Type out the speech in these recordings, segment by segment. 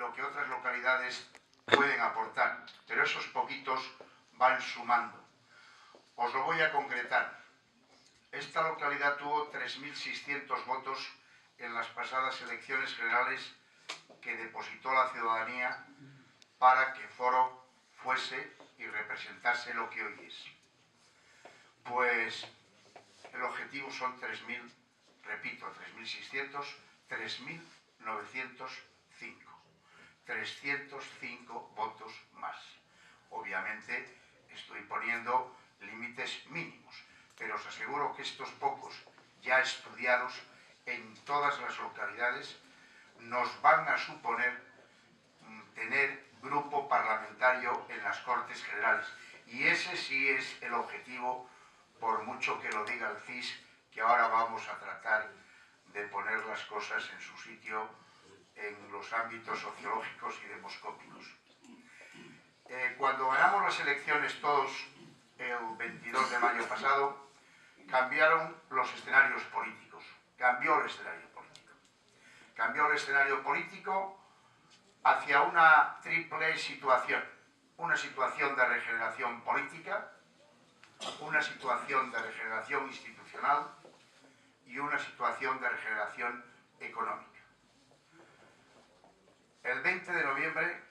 lo que otras localidades pueden aportar, pero esos poquitos van sumando. Os lo voy a concretar. Esta localidad tuvo 3.600 votos en las pasadas elecciones generales que depositó la ciudadanía para que Foro fuese y representase lo que hoy es. Pues el objetivo son 3.000, repito, 3.600, 3.905. 305 votos más. Obviamente estoy poniendo límites mínimos, pero os aseguro que estos pocos ya estudiados en todas las localidades nos van a suponer tener grupo parlamentario en las Cortes Generales. Y ese sí es el objetivo, por mucho que lo diga el CIS, que ahora vamos a tratar de poner las cosas en su sitio en los ámbitos sociológicos y demoscópicos. Cuando ganamos las elecciones todos, el 22 de mayo pasado, cambiaron los escenarios políticos. Cambió el escenario político. Cambió el escenario político hacia una triple situación. Una situación de regeneración política, una situación de regeneración institucional y una situación de regeneración económica. El 20 de noviembre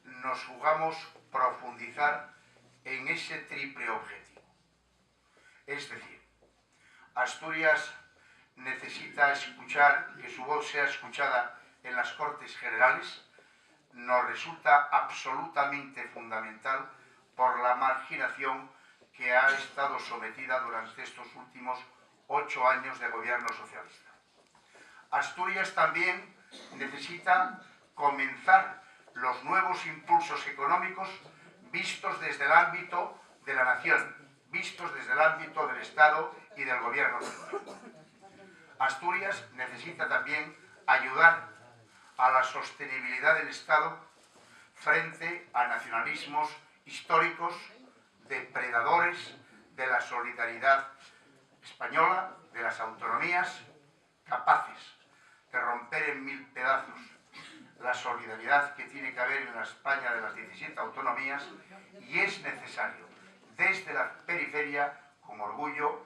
nos jugamos profundizar en ese triple objetivo. Es decir, Asturias necesita escuchar, que su voz sea escuchada en las Cortes Generales. Nos resulta absolutamente fundamental por la marginación que ha estado sometida durante estos últimos 8 años de gobierno socialista. Asturias también necesita comenzar los nuevos impulsos económicos vistos desde el ámbito de la nación, vistos desde el ámbito del Estado y del gobierno central. Asturias necesita también ayudar a la sostenibilidad del Estado frente a nacionalismos históricos, depredadores de la solidaridad española, de las autonomías, capaces de romper en 1000 pedazos la solidaridad que tiene que haber en la España de las 17 autonomías, y es necesario desde la periferia, con orgullo,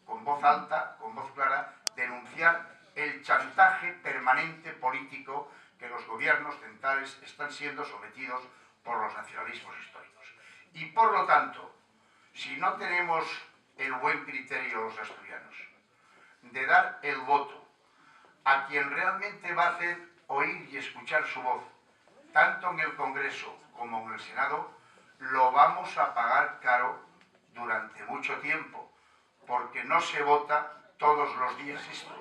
con voz alta, con voz clara, denunciar el chantaje permanente político que los gobiernos centrales están siendo sometidos por los nacionalismos históricos. Y por lo tanto, si no tenemos el buen criterio los asturianos de dar el voto a quien realmente va a hacer oír y escuchar su voz, tanto en el Congreso como en el Senado, lo vamos a pagar caro durante mucho tiempo, porque no se vota todos los días esto,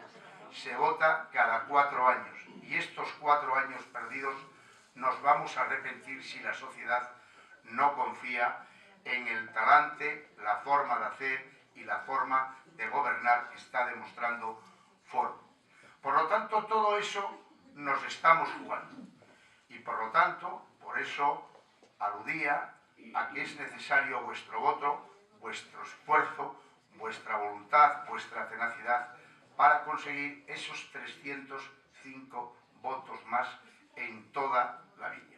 se vota cada 4 años, y estos 4 años perdidos nos vamos a arrepentir si la sociedad no confía en el talante, la forma de hacer y la forma de gobernar que está demostrando Foro. Por lo tanto, todo eso nos estamos jugando. Y por lo tanto, por eso aludía a que es necesario vuestro voto, vuestro esfuerzo, vuestra voluntad, vuestra tenacidad para conseguir esos 305 votos más en toda la villa.